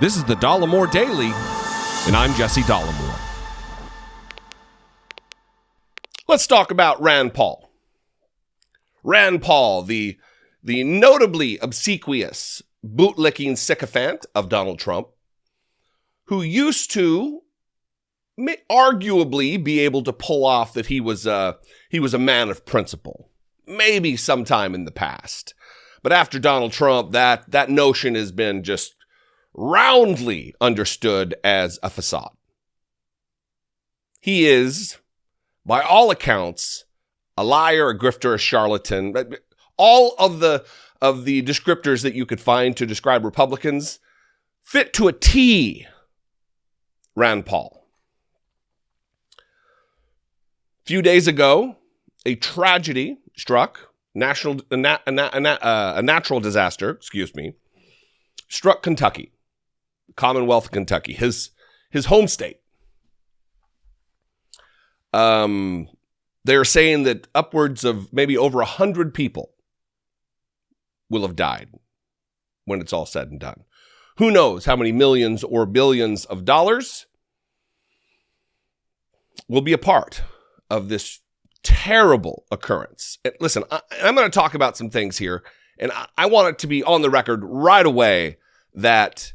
This is the Dollemore Daily, and I'm Jesse Dollemore. Let's talk about Rand Paul. Rand Paul, the notably obsequious, bootlicking sycophant of Donald Trump, who used to arguably be able to pull off that he was a man of principle, maybe sometime in the past. But after Donald Trump, that notion has been just roundly understood as a facade. He is, by all accounts, a liar, a grifter, a charlatan. All of the descriptors that you could find to describe Republicans fit to a T Rand Paul. A few days ago, a tragedy struck, a natural disaster, struck Kentucky, Commonwealth of Kentucky, his home state. They're saying that upwards of maybe over 100 people will have died when it's all said and done. Who knows how many millions or billions of dollars will be a part of this terrible occurrence. And listen, I'm going to talk about some things here, and I want it to be on the record right away that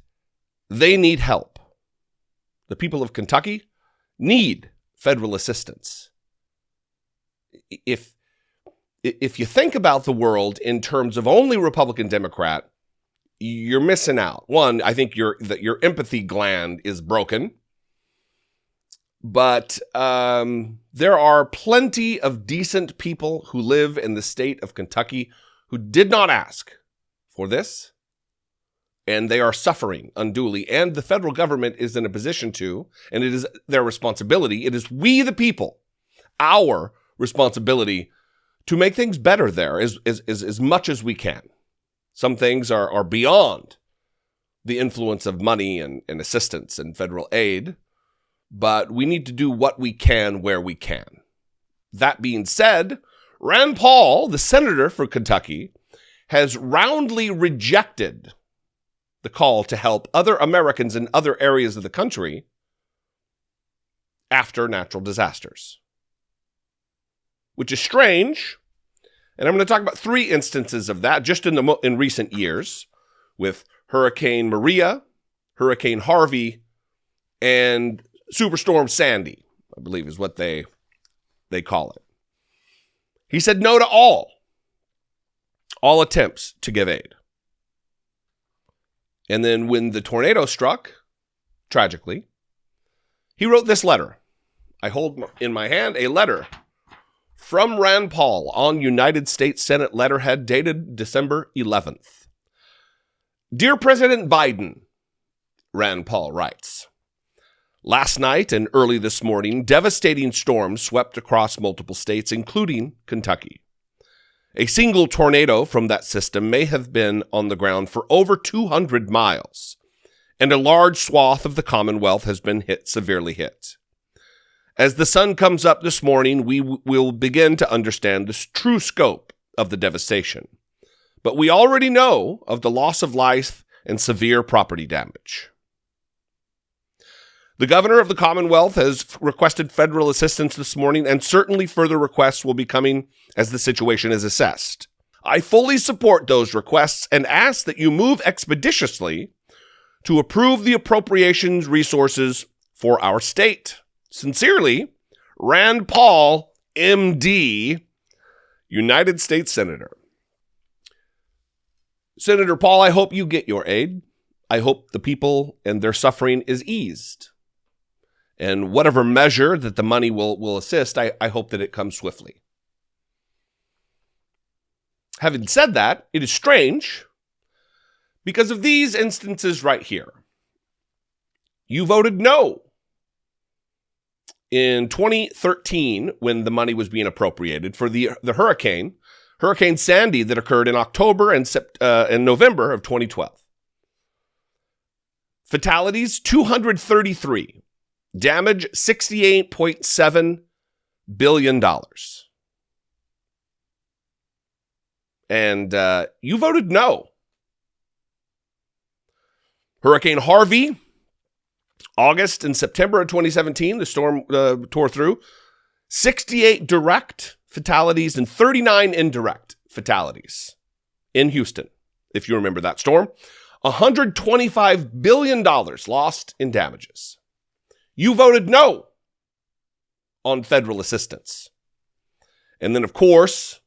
they need help. The people of Kentucky need federal assistance. If you think about the world in terms of only Republican Democrat, you're missing out. One, I think your empathy gland is broken. But there are plenty of decent people who live in the state of Kentucky who did not ask for this, and they are suffering unduly. And the federal government is in a position to, and it is their responsibility. It is we, the people, our responsibility to make things better there as much as we can. Some things are beyond the influence of money and assistance and federal aid, but we need to do what we can where we can. That being said, Rand Paul, the senator for Kentucky, has roundly rejected the call to help other Americans in other areas of the country after natural disasters, which is strange. And I'm going to talk about 3 instances of that just in recent years, with Hurricane Maria, Hurricane Harvey, and Superstorm Sandy, I believe is what they call it. He said no to all attempts to give aid. And then when the tornado struck, tragically, he wrote this letter. I hold in my hand a letter from Rand Paul on United States Senate letterhead dated December 11th. Dear President Biden, Rand Paul writes, last night and early this morning, devastating storms swept across multiple states, including Kentucky. A single tornado from that system may have been on the ground for over 200 miles, and a large swath of the Commonwealth has been severely hit. As the sun comes up this morning, we will begin to understand the true scope of the devastation. But we already know of the loss of life and severe property damage. The governor of the Commonwealth has requested federal assistance this morning, and certainly further requests will be coming as the situation is assessed. I fully support those requests and ask that you move expeditiously to approve the appropriations resources for our state. Sincerely, Rand Paul, MD, United States Senator. Senator Paul, I hope you get your aid. I hope the people and their suffering is eased. And whatever measure that the money will assist, I hope that it comes swiftly. Having said that, it is strange because of these instances right here. You voted no in 2013 when the money was being appropriated for the Hurricane Sandy that occurred in October and November of 2012. Fatalities, 233. Damage, $68.7 billion. And you voted no. Hurricane Harvey, August and September of 2017, the storm tore through. 68 direct fatalities and 39 indirect fatalities in Houston, if you remember that storm. $125 billion lost in damages. You voted no on federal assistance. And then, of course,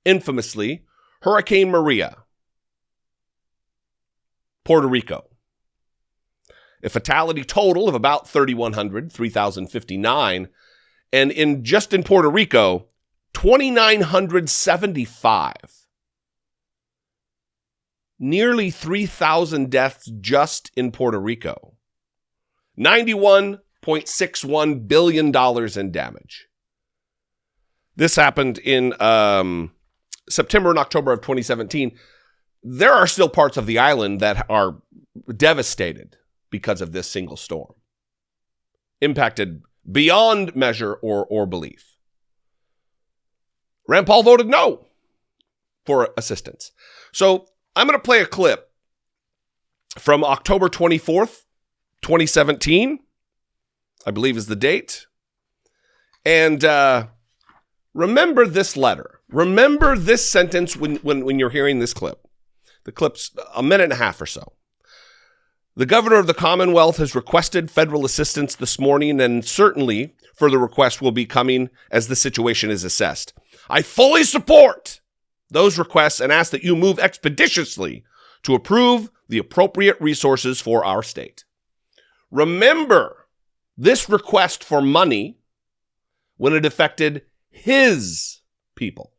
infamously, Hurricane Maria, Puerto Rico. A fatality total of about 3,100, 3,059. And in Puerto Rico, 2,975. Nearly 3,000 deaths just in Puerto Rico. $91.61 billion in damage. This happened in September and October of 2017. There are still parts of the island that are devastated because of this single storm. Impacted beyond measure or belief. Rand Paul voted no for assistance. So I'm going to play a clip from October 24th, 2017, I believe is the date. And remember this letter. Remember this sentence when you're hearing this clip. The clip's a minute and a half or so. The governor of the Commonwealth has requested federal assistance this morning, and certainly further requests will be coming as the situation is assessed. I fully support those requests and ask that you move expeditiously to approve the appropriate resources for our state. Remember this request for money when it affected his people,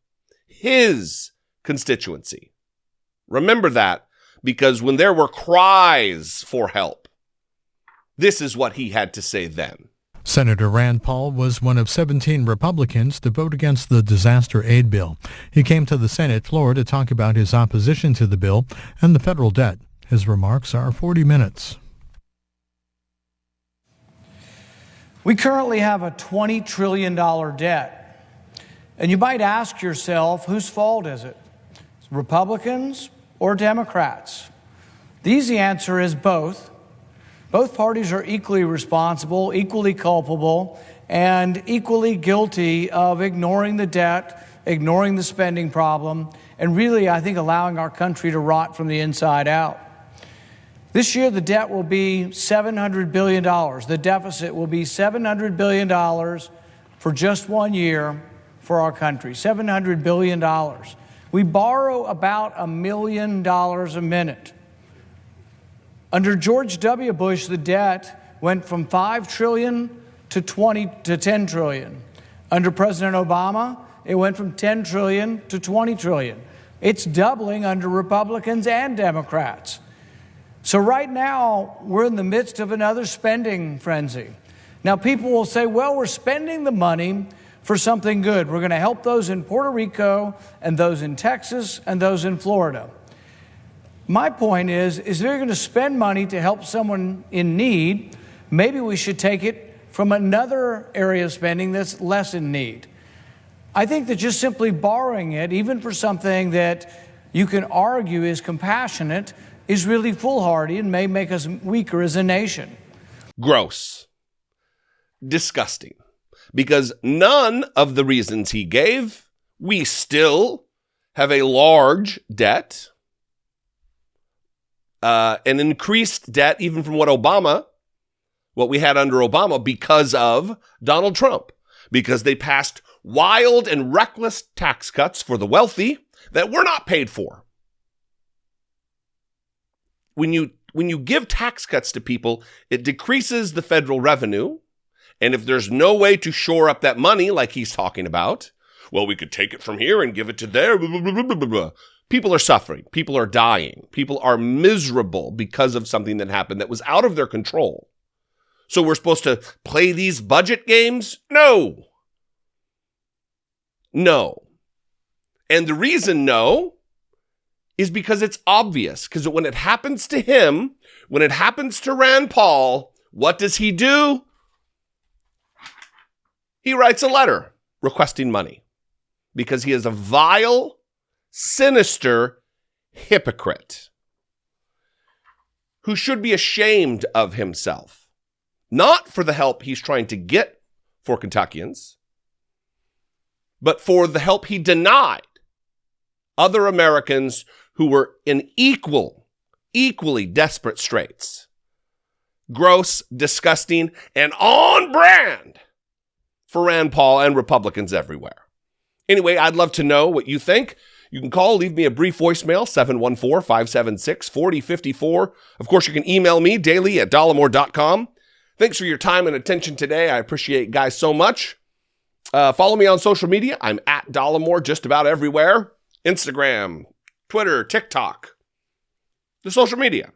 his constituency. Remember that, because when there were cries for help, this is what he had to say then. Senator Rand Paul was one of 17 Republicans to vote against the disaster aid bill. He came to the Senate floor to talk about his opposition to the bill and the federal debt. His remarks are 40 minutes. We currently have a $20 trillion debt. And you might ask yourself, whose fault is it? Republicans or Democrats? The easy answer is both. Both parties are equally responsible, equally culpable, and equally guilty of ignoring the debt, ignoring the spending problem, and really, I think, allowing our country to rot from the inside out. This year, the debt will be $700 billion. The deficit will be $700 billion for just 1 year for our country. $700 billion. We borrow about $1 million a minute. Under George W. Bush, the debt went from $5 trillion to $10 trillion. Under President Obama, it went from $10 trillion to $20 trillion. It's doubling under Republicans and Democrats. So right now, we're in the midst of another spending frenzy. Now, people will say, well, we're spending the money for something good. We're going to help those in Puerto Rico and those in Texas and those in Florida. My point is if you're going to spend money to help someone in need, maybe we should take it from another area of spending that's less in need. I think that just simply borrowing it, even for something that you can argue is compassionate, is really foolhardy and may make us weaker as a nation. Gross. Disgusting. Because none of the reasons he gave, we still have a large debt, an increased debt even from what we had under Obama because of Donald Trump, because they passed wild and reckless tax cuts for the wealthy that were not paid for. When you give tax cuts to people, it decreases the federal revenue. And if there's no way to shore up that money, like he's talking about, well, we could take it from here and give it to there. Blah, blah, blah, blah, blah, blah. People are suffering. People are dying. People are miserable because of something that happened that was out of their control. So we're supposed to play these budget games? No. No. And the reason no is because it's obvious. Because when it happens to him, when it happens to Rand Paul, what does he do? He writes a letter requesting money because he is a vile, sinister hypocrite. who should be ashamed of himself, not for the help he's trying to get for Kentuckians, but for the help he denied other Americans who were in equally desperate straits. Gross, disgusting, and on brand for Rand Paul and Republicans everywhere. Anyway, I'd love to know what you think. You can call, leave me a brief voicemail, 714-576-4054. Of course, you can email me daily at dollemore.com. Thanks for your time and attention today. I appreciate you guys so much. Follow me on social media. I'm at Dollemore just about everywhere. Instagram, Twitter, TikTok, the social media.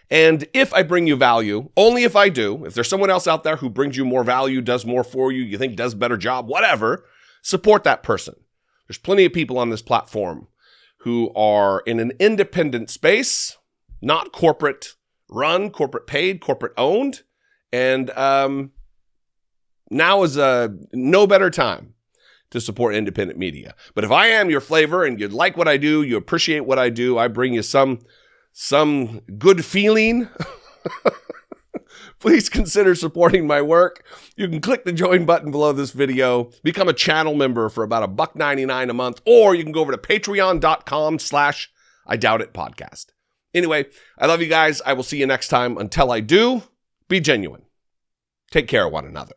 And if I bring you value, only if I do, if there's someone else out there who brings you more value, does more for you, you think does a better job, whatever, support that person. There's plenty of people on this platform who are in an independent space, not corporate run, corporate paid, corporate owned. And now is no better time to support independent media. But if I am your flavor and you like what I do, you appreciate what I do, I bring you some good feeling, please consider supporting my work. You can click the join button below this video, become a channel member for about $1.99 a month, or you can go over to patreon.com/IDoubtItPodcast. Anyway, I love you guys. I will see you next time. Until I do, be genuine. Take care of one another.